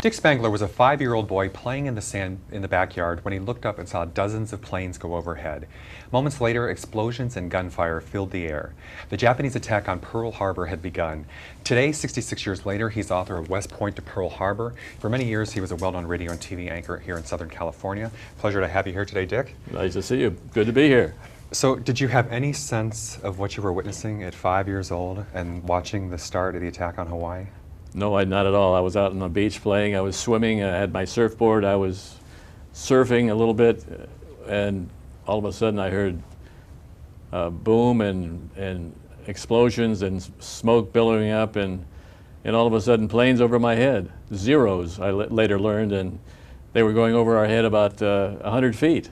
Dick Spangler was a 5-year-old boy playing in the sand in the backyard when he looked up and saw dozens of planes go overhead. Moments later, explosions and gunfire filled the air. The Japanese attack on Pearl Harbor had begun. Today, 66 years later, he's author of West Point to Pearl Harbor. For many years, he was a well-known radio and TV anchor here in Southern California. Pleasure to have you here today, Dick. Nice to see you. Good to be here. So, did you have any sense of what you were witnessing at 5 years old and watching the start of the attack on Hawaii? No, not at all. I was out on the beach playing. I was swimming. I had my surfboard. I was surfing a little bit, and all of a sudden I heard boom and explosions and smoke billowing up, and all of a sudden planes over my head. Zeros, I later learned, and they were going over our head about 100 feet.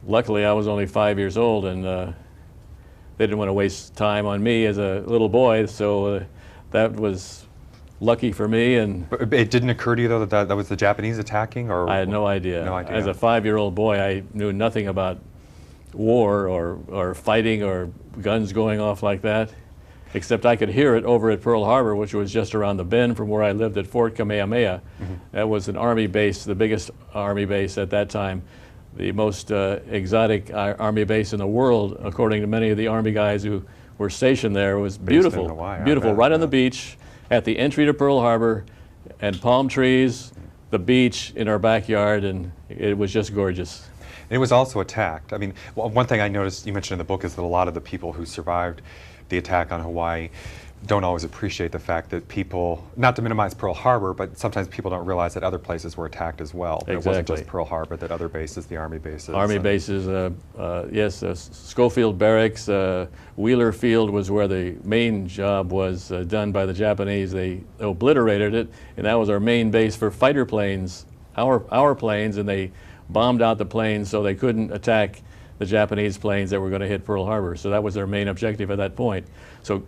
Luckily, I was only 5 years old, and they didn't want to waste time on me as a little boy, so that was lucky for me. And but it didn't occur to you, though, that was the Japanese attacking? Or I had no idea. No idea. As a 5-year-old boy, I knew nothing about war or fighting or guns going off like that, except I could hear it over at Pearl Harbor, which was just around the bend from where I lived at Fort Kamehameha. That was an Army base, the biggest Army base at that time, the most exotic Army base in the world, according to many of the Army guys who were stationed there. It was beautiful, in Hawaii, beautiful, right on the beach, at the entry to Pearl Harbor, and palm trees, the beach in our backyard, and it was just gorgeous. It was also attacked. I mean, one thing I noticed you mentioned in the book is that a lot of the people who survived the attack on Hawaii don't always appreciate the fact that people, not to minimize Pearl Harbor, but sometimes people don't realize that other places were attacked as well. Exactly. It wasn't just Pearl Harbor, that other bases, the Army bases. Army bases, yes, Schofield Barracks, Wheeler Field was where the main job was done by the Japanese. They obliterated it, and that was our main base for fighter planes, our planes, and they bombed out the planes so they couldn't attack the Japanese planes that were going to hit Pearl Harbor. So that was their main objective at that point. So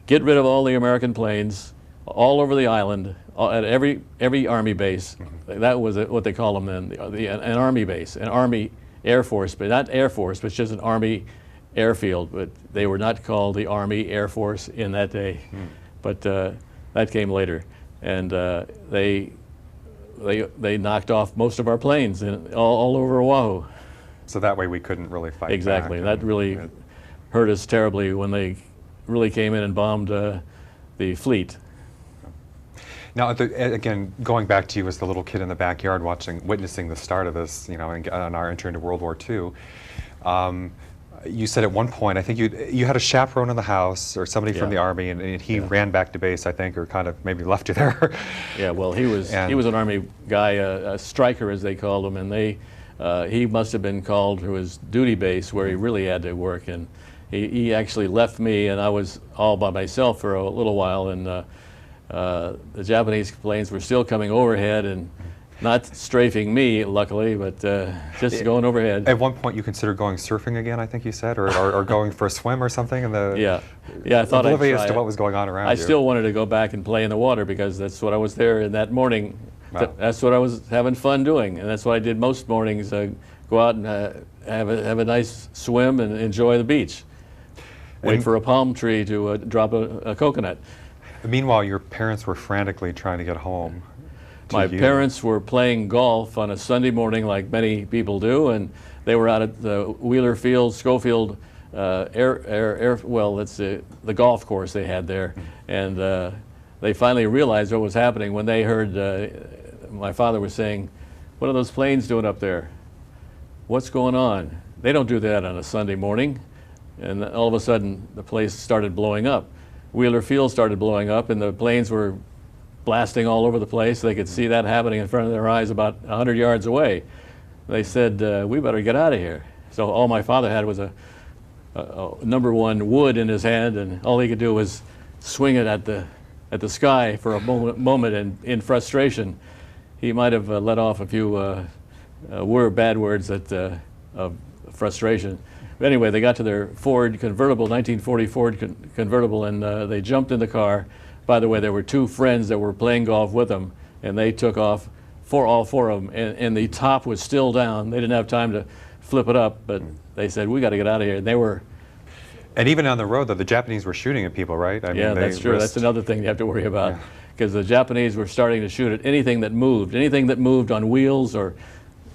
get rid of all the American planes all over the island, at every Army base. That was what they call them then, an Army base, an Army Air Force, but not Air Force, but just an Army airfield. But they were not called the Army Air Force in that day. But that came later, and they knocked off most of our planes all over Oahu. So that way we couldn't really fight Exactly. back. That really hurt us terribly when they really came in and bombed the fleet. Now, again, going back to you as the little kid in the backyard witnessing the start of this, you know, on our entry into World War II, you said at one point, I think you had a chaperone in the house or somebody from the Army, and he ran back to base, I think, or kind of maybe left you there. Yeah, well, he was an Army guy, a striker as they called him, and he must have been called to his duty base where he really had to work, and he actually left me, and I was all by myself for a little while, and the Japanese planes were still coming overhead and not strafing me, luckily, but just going overhead. At one point you considered going surfing again, I think you said, or going for a swim or something? Yeah, I thought oblivious I'd try to what was going on around I you. still wanted to go back and play in the water because that's what I was there in that morning. Wow. That's what I was having fun doing, and that's what I did most mornings, go out and have a nice swim and enjoy the beach. Wait for a palm tree to drop a coconut. Meanwhile, your parents were frantically trying to get home. My parents were playing golf on a Sunday morning, like many people do, and they were out at the Wheeler Field, Schofield it's the golf course they had there, and they finally realized what was happening when they heard my father was saying, "What are those planes doing up there? What's going on? They don't do that on a Sunday morning." And all of a sudden, the place started blowing up. Wheeler Field started blowing up, and the planes were blasting all over the place. They could see that happening in front of their eyes about 100 yards away. They said, we better get out of here. So all my father had was a #1 wood in his hand, and all he could do was swing it at the sky for a moment, and in frustration, he might have let off a few bad words of frustration. But anyway, they got to their Ford convertible, 1940 Ford convertible, and they jumped in the car. By the way, there were 2 friends that were playing golf with them, and they took off, all four of them, and the top was still down. They didn't have time to flip it up, but they said, we got to get out of here. And they were And even on the road, though, the Japanese were shooting at people, right? I Yeah, mean, that's true. That's another thing you have to worry about. Yeah. Because the Japanese were starting to shoot at anything that moved on wheels or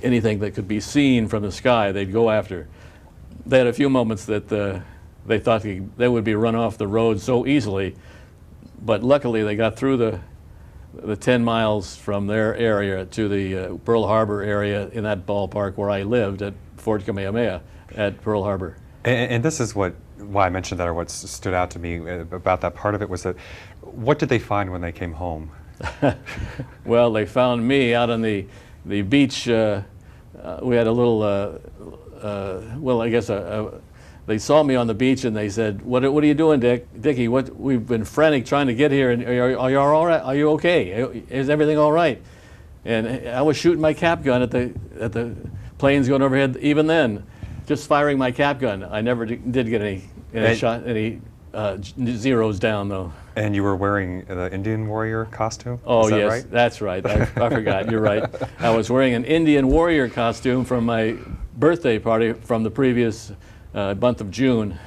anything that could be seen from the sky, they'd go after. They had a few moments that they thought they would be run off the road so easily, but luckily they got through the 10 miles from their area to the Pearl Harbor area in that ballpark where I lived at Fort Kamehameha at Pearl Harbor. And this is why I mentioned that, or what stood out to me about that part of it was that, what did they find when they came home? Well, they found me out on the beach. We had a little, well, I guess they saw me on the beach and they said, "What are you doing, Dickie? We've been frantic trying to get here, and are you all right? Are you okay? Is everything all right?" And I was shooting my cap gun at the planes going overhead. Even then, just firing my cap gun. I never did get any zeros down though. And you were wearing the Indian warrior costume? Oh, Is that yes, right? that's right. I forgot. You're right. I was wearing an Indian warrior costume from my birthday party from the previous month of June,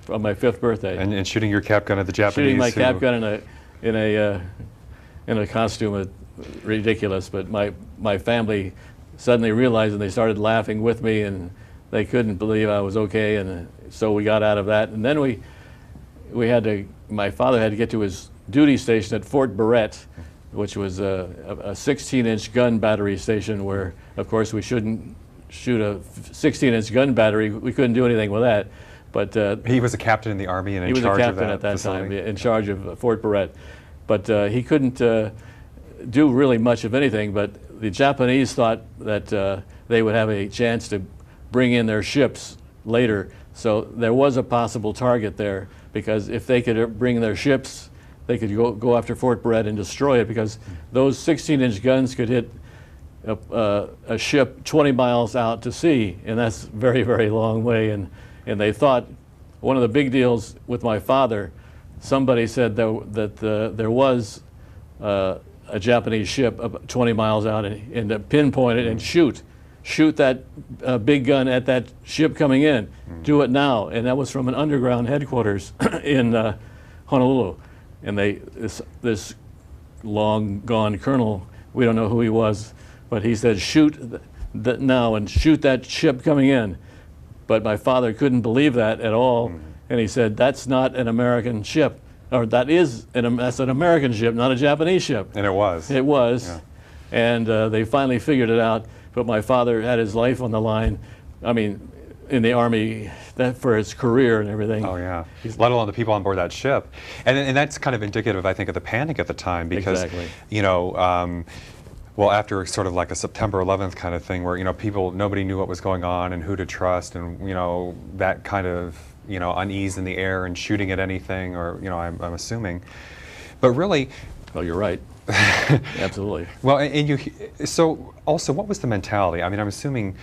from my 5th birthday. And shooting your cap gun at the Japanese. Shooting my cap gun in a costume, ridiculous. But my family suddenly realized, and they started laughing with me, and they couldn't believe I was okay, and so we got out of that. And then my father had to get to his duty station at Fort Barrett, which was a 16-inch gun battery station where, of course, we shouldn't shoot a 16-inch gun battery. We couldn't do anything with that. But he was a captain in the Army and in charge of that. He was a captain at that facility. time, in charge of Fort Barrett. But he couldn't do really much of anything. But the Japanese thought that they would have a chance to bring in their ships later. So there was a possible target there, because if they could bring their ships, they could go after Fort Barrett and destroy it, because those 16-inch guns could hit a ship 20 miles out to sea, and that's a very, very long way. And they thought, one of the big deals with my father, somebody said that there was a Japanese ship 20 miles out, and to pinpoint it and shoot that big gun at that ship coming in. Do it now. And that was from an underground headquarters in Honolulu. And this long gone colonel, we don't know who he was, but he said, "Shoot that now and shoot that ship coming in." But my father couldn't believe that at all. And he said, "That's not an American ship, or that's an American ship, not a Japanese ship." And it was. It was. Yeah. And they finally figured it out. But my father had his life on the line. I mean, in the Army, for his career and everything. Oh yeah, let alone the people on board that ship. And that's kind of indicative, I think, of the panic at the time, because Exactly. you know, well, after sort of like a September 11th kind of thing, where nobody knew what was going on and who to trust, and that kind of unease in the air and shooting at anything, or I'm assuming, but really. Oh, you're right. Absolutely. Well, so also, what was the mentality? I mean, I'm assuming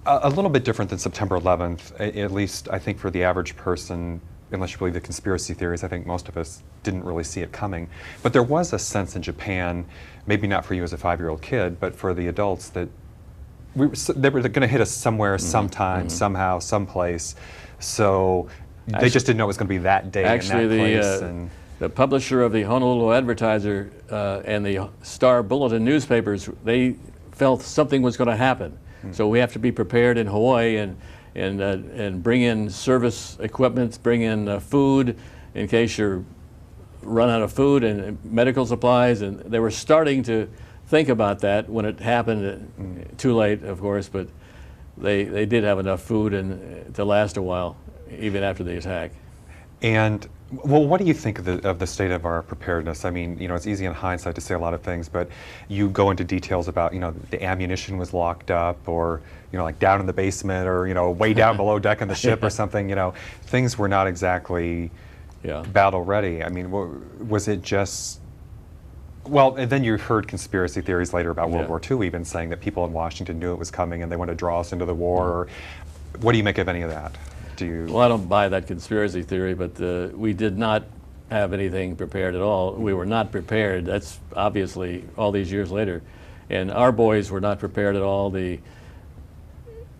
a little bit different than September 11th, at least I think for the average person, unless you believe the conspiracy theories. I think most of us didn't really see it coming. But there was a sense in Japan, maybe not for you as a 5-year-old kid, but for the adults, that they were going to hit us somewhere, sometime, somehow, someplace. So they just didn't know it was going to be that day and that place. The publisher of the Honolulu Advertiser and the Star Bulletin newspapers, they felt something was going to happen. So we have to be prepared in Hawaii and bring in service equipment, bring in food in case you run out of food, and medical supplies. And they were starting to think about that when it happened. Too late, of course, but they did have enough food to last a while, even after the attack. And well, what do you think of the state of our preparedness? I mean, it's easy in hindsight to say a lot of things, but you go into details about, the ammunition was locked up, or, like down in the basement, or, way down below deck on the ship or something. Things were not exactly battle ready. I mean, was it just, well, and then you heard conspiracy theories later about World War II even saying that people in Washington knew it was coming and they wanted to draw us into the war. Or, what do you make of any of that? Well, I don't buy that conspiracy theory, but we did not have anything prepared at all. We were not prepared. That's obviously all these years later. And our boys were not prepared at all.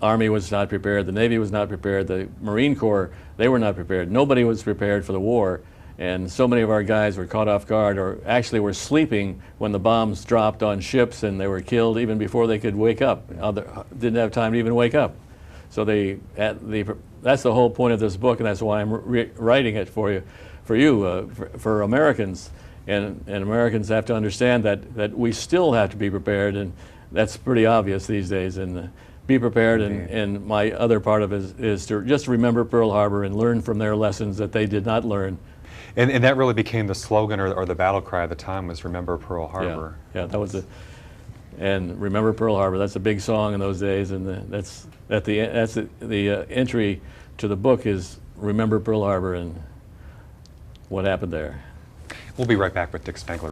Army was not prepared, the Navy was not prepared, the Marine Corps, they were not prepared. Nobody was prepared for the war. And so many of our guys were caught off guard, or actually were sleeping when the bombs dropped on ships, and they were killed even before they could wake up. Didn't have time to even wake up. So that's the whole point of this book, and that's why I'm writing it for for Americans. And Americans have to understand that we still have to be prepared, and that's pretty obvious these days. And be prepared, and my other part of it is to just remember Pearl Harbor and learn from their lessons that they did not learn. And that really became the slogan or the battle cry at the time, was "Remember Pearl Harbor." Yeah, that was and remember Pearl Harbor. That's a big song in those days, and that's the entry to the book is "Remember Pearl Harbor" and what happened there. We'll be right back with Dick Spangler.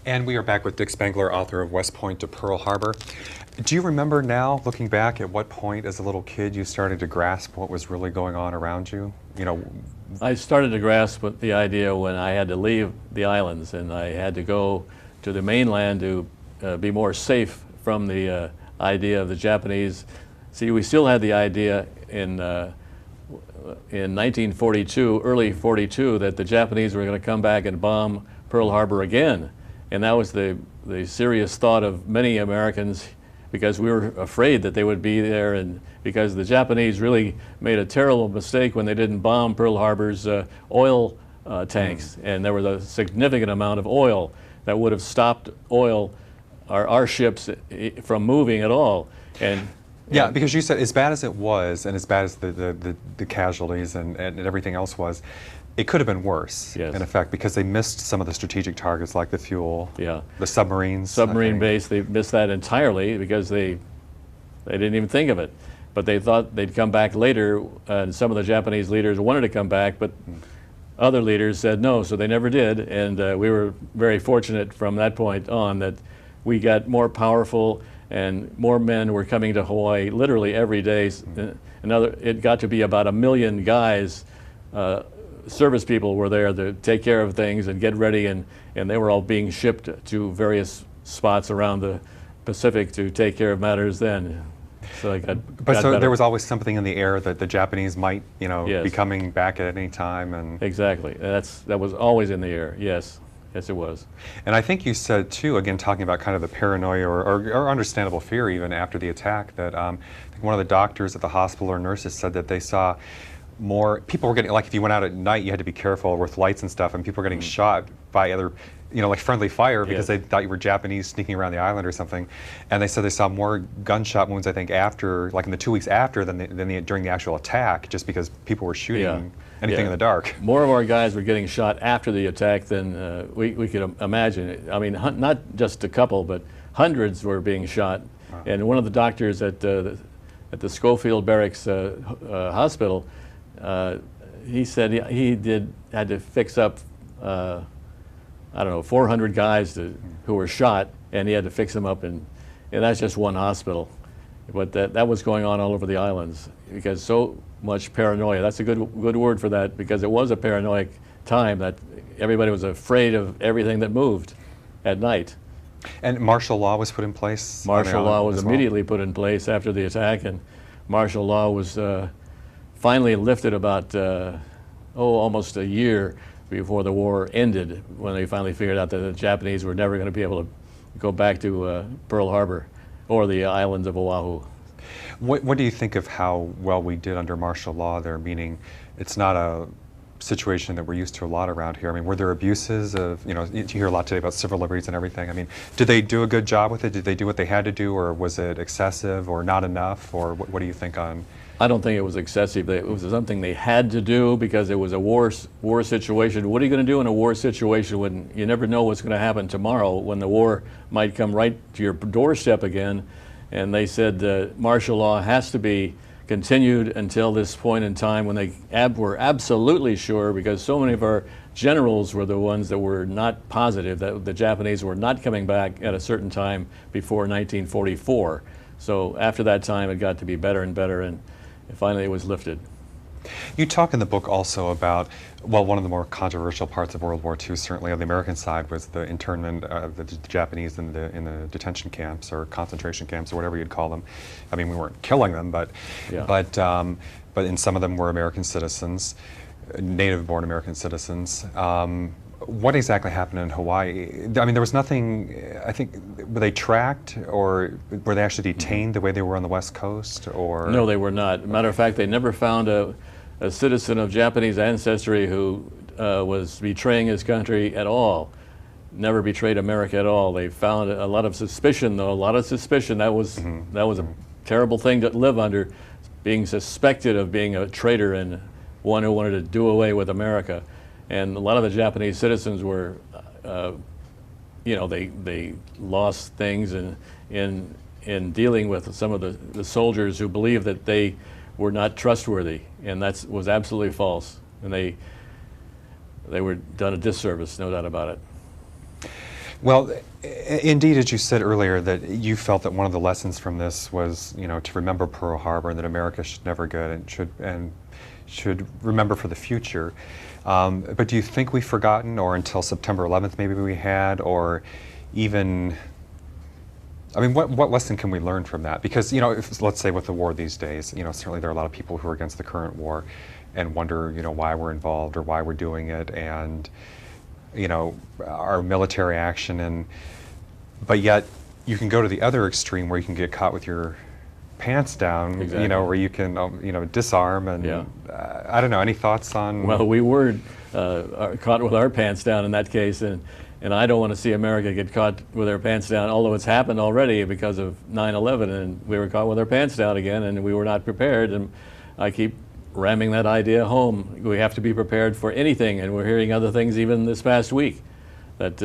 And we are back with Dick Spangler, author of West Point to Pearl Harbor. Do you remember now, looking back, at what point as a little kid you started to grasp what was really going on around you? You know, I started to grasp the idea when I had to leave the islands and I had to go to the mainland to be more safe from the idea of the Japanese. See, we still had the idea in 1942, early 42, that the Japanese were going to come back and bomb Pearl Harbor again. And that was the serious thought of many Americans, because we were afraid that they would be there, and because the Japanese really made a terrible mistake when they didn't bomb Pearl Harbor's oil tanks. And there was a significant amount of oil that would have stopped our ships from moving at all. And yeah, because you said as bad as it was, and as bad as the casualties and everything else was, it could have been worse, yes, in effect, because they missed some of the strategic targets like the fuel, the submarines. Submarine base, they missed that entirely because they didn't even think of it. But they thought they'd come back later, and some of the Japanese leaders wanted to come back, but other leaders said no, so they never did. And we were very fortunate from that point on that we got more powerful, and more men were coming to Hawaii literally every day. It got to be about 1 million guys. Service people were there to take care of things and get ready, and they were all being shipped to various spots around the Pacific to take care of matters then. So I got so there was always something in the air that the Japanese might, yes, be coming back at any time. And exactly, that was always in the air. Yes, yes, it was. And I think you said too, again, talking about kind of the paranoia or understandable fear even after the attack, that I think one of the doctors at the hospital or nurses said that they saw more people were getting, like if you went out at night, you had to be careful with lights and stuff, and people were getting shot by other, like friendly fire, because they thought you were Japanese sneaking around the island or something. And they said they saw more gunshot wounds, I think, after, like in the 2 weeks after than during the actual attack, just because people were shooting anything in the dark. More of our guys were getting shot after the attack than we could imagine. I mean, not just a couple, but hundreds were being shot. Wow. And one of the doctors at the Schofield Barracks Hospital, he said he had to fix up, I don't know, 400 guys who were shot, and he had to fix them up, and that's just one hospital. But that was going on all over the islands, because so much paranoia. That's a good word for that, because it was a paranoid time that everybody was afraid of everything that moved at night. And martial law was put in place? Martial law was immediately put in place after the attack, and martial law was finally lifted about almost a year before the war ended, when they finally figured out that the Japanese were never going to be able to go back to Pearl Harbor or the islands of Oahu. What do you think of how well we did under martial law there, meaning it's not a situation that we're used to a lot around here? I mean, were there abuses of, you hear a lot today about civil liberties and everything. I mean, did they do a good job with it? Did they do what they had to do, or was it excessive or not enough, or what do you think on? I don't think it was excessive. It was something they had to do because it was a war situation. What are you going to do in a war situation when you never know what's going to happen tomorrow, when the war might come right to your doorstep again? And they said martial law has to be continued until this point in time when they were absolutely sure, because so many of our generals were the ones that were not positive that the Japanese were not coming back at a certain time before 1944. So after that time, it got to be better and better, and finally it was lifted. You talk in the book also about, well, one of the more controversial parts of World War II, certainly on the American side, was the internment of the Japanese in the detention camps or concentration camps or whatever you'd call them. I mean, we weren't killing them, but Yeah. but in some of them were American citizens, native-born American citizens. What exactly happened in Hawaii? I mean, there was nothing, I think, were they tracked or were they actually detained the way they were on the West Coast? Or No, they were not. Matter of fact, they never found a citizen of Japanese ancestry who was betraying his country at all. Never betrayed America at all. They found a lot of suspicion, though, a lot of suspicion. That was a terrible thing to live under, being suspected of being a traitor and one who wanted to do away with America. And a lot of the Japanese citizens were, they lost things in dealing with some of the soldiers who believed that they were not trustworthy, and that was absolutely false. And they were done a disservice, no doubt about it. Well, indeed, as you said earlier, that you felt that one of the lessons from this was, to remember Pearl Harbor and that America should never get and should remember for the future. But do you think we've forgotten, or until September 11th maybe we had, or even, I mean, what lesson can we learn from that? Because, let's say with the war these days, certainly there are a lot of people who are against the current war and wonder, why we're involved or why we're doing it, and, our military action, but yet you can go to the other extreme where you can get caught with your pants down, Exactly. Where you can, disarm and, Yeah. I don't know, any thoughts on? Well, we were caught with our pants down in that case, and I don't want to see America get caught with our pants down, although it's happened already because of 9/11, and we were caught with our pants down again, and we were not prepared, and I keep ramming that idea home. We have to be prepared for anything, and we're hearing other things even this past week, that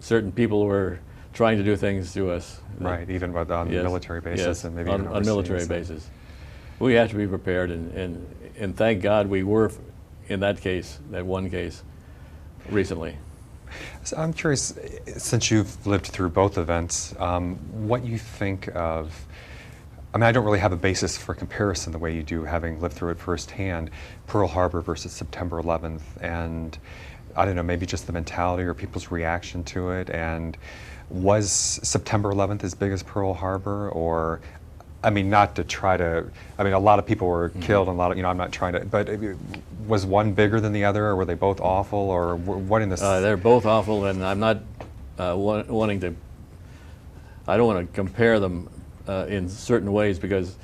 certain people were trying to do things to us. Right, even on Yes, military basis, yes, and maybe on even military overseas. basis. We have to be prepared, and thank God we were in that case, that one case, recently. So I'm curious, since you've lived through both events, what you think of, I mean, I don't really have a basis for comparison the way you do, having lived through it firsthand, Pearl Harbor versus September 11th, and I don't know, maybe just the mentality or people's reaction to it, and was September 11th as big as Pearl Harbor, or, I mean, not to try to, I mean, a lot of people were killed, and a lot of, I'm not trying to, but was one bigger than the other, or were they both awful, or what in this? They're both awful, and I'm not wanting to, I don't want to compare them in certain ways, because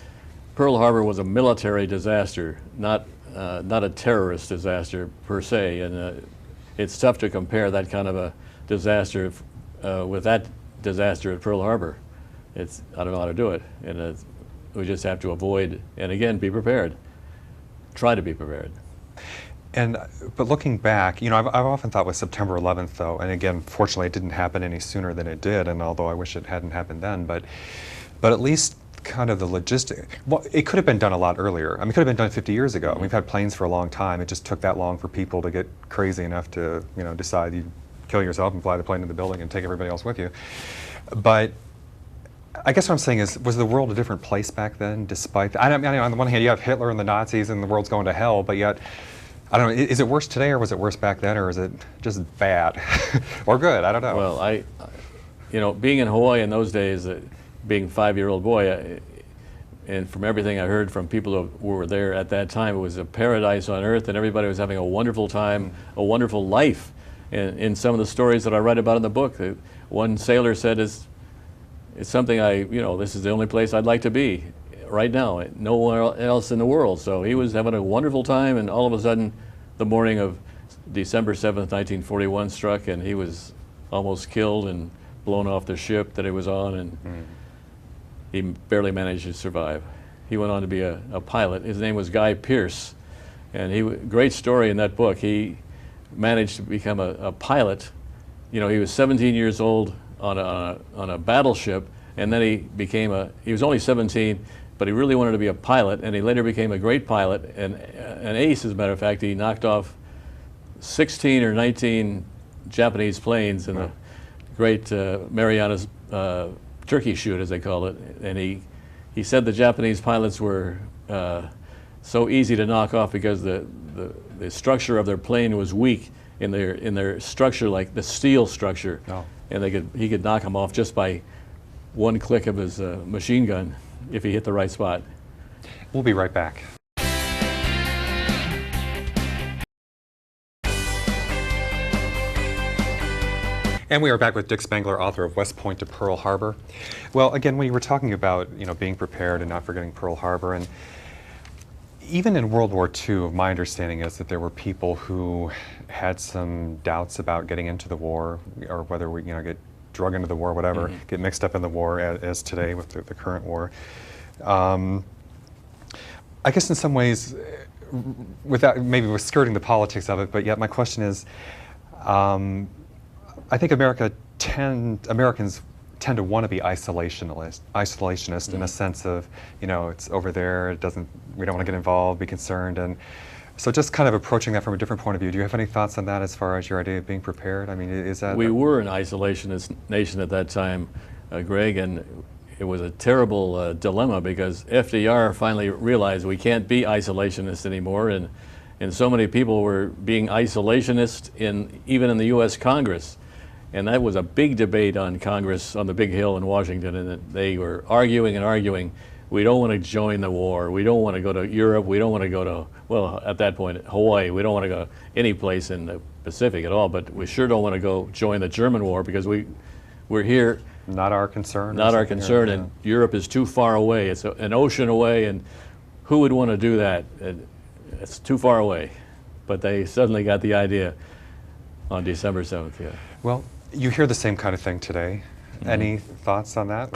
Pearl Harbor was a military disaster, not a terrorist disaster per se, and it's tough to compare that kind of a disaster with that disaster at Pearl Harbor. I don't know how to do it, and we just have to avoid, and again, be prepared. Try to be prepared. But looking back, I've often thought with September 11th, though, and again, fortunately, it didn't happen any sooner than it did, and although I wish it hadn't happened then, but at least kind of the logistic, well, it could have been done a lot earlier. I mean, it could have been done 50 years ago. We've had planes for a long time. It just took that long for people to get crazy enough to, decide you kill yourself and fly the plane to the building and take everybody else with you. But I guess what I'm saying is, was the world a different place back then, despite that? I mean, on the one hand, you have Hitler and the Nazis and the world's going to hell, but yet, I don't know, is it worse today, or was it worse back then, or is it just bad? Or good? I don't know. Well, being in Hawaii in those days, being a 5-year-old boy, and from everything I heard from people who were there at that time, it was a paradise on earth, and everybody was having a wonderful time, a wonderful life. And in some of the stories that I write about in the book, one sailor said, it's something this is the only place I'd like to be right now, nowhere else in the world. So he was having a wonderful time, and all of a sudden, the morning of December 7th, 1941 struck, and he was almost killed and blown off the ship that he was on, and he barely managed to survive. He went on to be a pilot. His name was Guy Pearce, and great story in that book. He managed to become a pilot. He was 17 years old on a battleship, and then he was only 17, but he really wanted to be a pilot, and he later became a great pilot, and an ace, as a matter of fact. He knocked off 16 or 19 Japanese planes in the great Marianas turkey shoot, as they call it, and he said the Japanese pilots were so easy to knock off because the structure of their plane was weak in their structure, like the steel structure. Oh. And he could knock them off just by one click of his machine gun if he hit the right spot. We'll be right back. And we are back with Dick Spangler, author of West Point to Pearl Harbor. Well, again, when you were talking about, being prepared and not forgetting Pearl Harbor, and even in World War II, my understanding is that there were people who had some doubts about getting into the war, or whether we, get drug into the war, whatever, get mixed up in the war as today with the current war. I guess in some ways, without maybe we're skirting the politics of it, but yet my question is, I think Americans tend to want to be isolationist in a sense of, it's over there, we don't want to get involved, be concerned, and so just kind of approaching that from a different point of view. Do you have any thoughts on that as far as your idea of being prepared? I mean, is that... We were an isolationist nation at that time, Greg, and it was a terrible dilemma because FDR finally realized we can't be isolationist anymore, and so many people were being isolationist even in the U.S. Congress. And that was a big debate on Congress on the big hill in Washington, and they were arguing and arguing. We don't want to join the war. We don't want to go to Europe. We don't want to go to, well, at that point, Hawaii. We don't want to go any place in the Pacific at all, but we sure don't want to go join the German war because we're here. Not our concern. Not our concern, and Europe is too far away. It's an ocean away, and who would want to do that? It's too far away. But they suddenly got the idea on December 7th, yeah. Well, you hear the same kind of thing today. Any thoughts on that?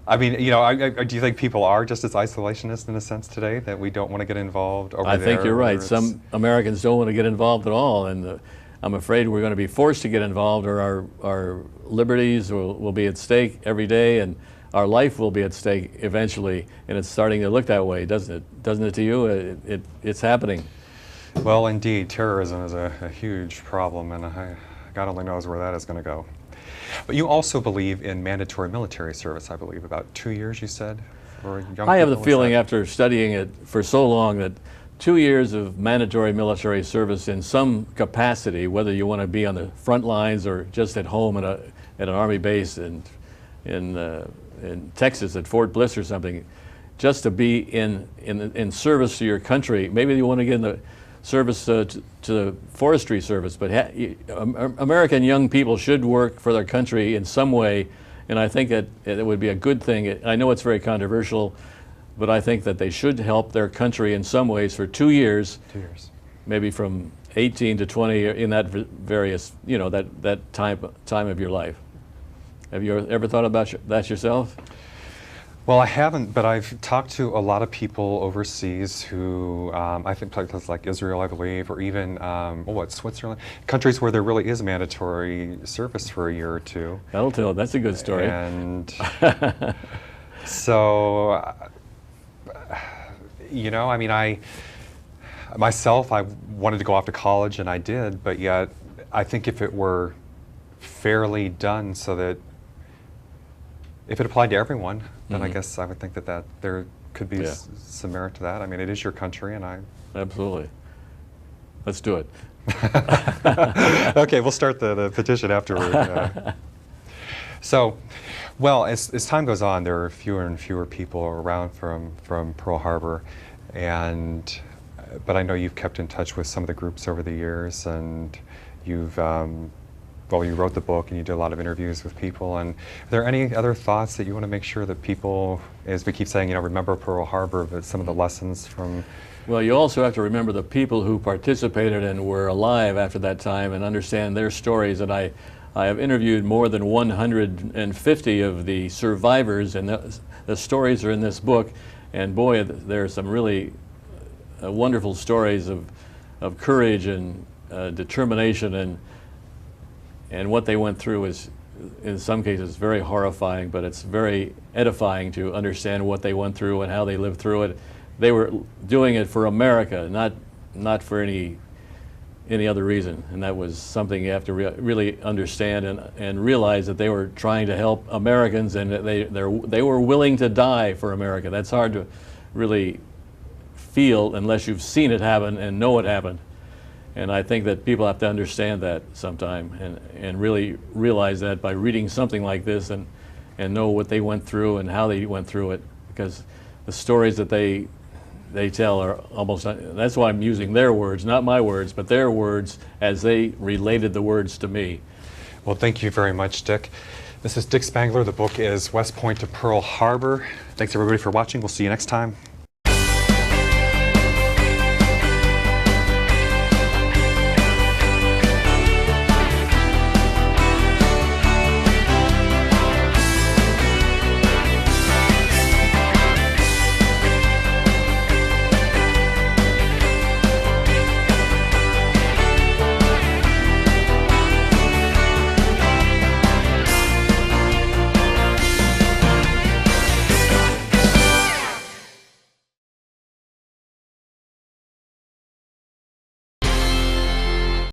I mean, do you think people are just as isolationist in a sense today, that we don't want to get involved over there? I think you're right. Some Americans don't want to get involved at all, and I'm afraid we're going to be forced to get involved, or our liberties will be at stake every day, and our life will be at stake eventually, and it's starting to look that way, doesn't it? Doesn't it to you? It's happening. Well, indeed, terrorism is a huge problem, and God only knows where that is going to go. But you also believe in mandatory military service, I believe. About 2 years, you said, for young people? I have the feeling after studying it for so long that 2 years of mandatory military service in some capacity, whether you want to be on the front lines or just at home at an Army base in Texas at Fort Bliss or something, just to be in service to your country. Maybe you want to get in the service to the forestry service, but American young people should work for their country in some way, and I think that it would be a good thing. I know it's very controversial, but I think that they should help their country in some ways for 2 years. 2 years. Maybe from 18 to 20 in that various, that time of your life. Have you ever thought about that yourself? Well, I haven't, but I've talked to a lot of people overseas who, I think places like Israel, I believe, or even, Switzerland, countries where there really is mandatory service for a year or two. That'll tell. That's a good story. And so, I mean, I wanted to go off to college, and I did, but yet I think if it were fairly done so that if it applied to everyone, then I guess I would think that there could be some merit to that. I mean, it is your country, and I... Absolutely. Let's do it. Okay, we'll start the petition afterward. So, well, as time goes on, there are fewer and fewer people around from Pearl Harbor, but I know you've kept in touch with some of the groups over the years, and you've... you wrote the book and you did a lot of interviews with people. And are there any other thoughts that you want to make sure that people, as we keep saying, remember Pearl Harbor, but some of the lessons from... Well, you also have to remember the people who participated and were alive after that time and understand their stories. And I have interviewed more than 150 of the survivors, and the stories are in this book. And boy, there are some really wonderful stories of courage and determination, and what they went through is, in some cases, very horrifying, but it's very edifying to understand what they went through and how they lived through it. They were doing it for America, not for any any other reason. And that was something you have to really understand and realize that they were trying to help Americans, and that they were willing to die for America. That's hard to really feel unless you've seen it happen and know it happened. And I think that people have to understand that sometime and really realize that by reading something like this and know what they went through and how they went through it, because the stories that they tell are almost, that's why I'm using their words, not my words, but their words as they related the words to me. Well, thank you very much, Dick. This is Dick Spangler. The book is West Point to Pearl Harbor. Thanks everybody for watching. We'll see you next time.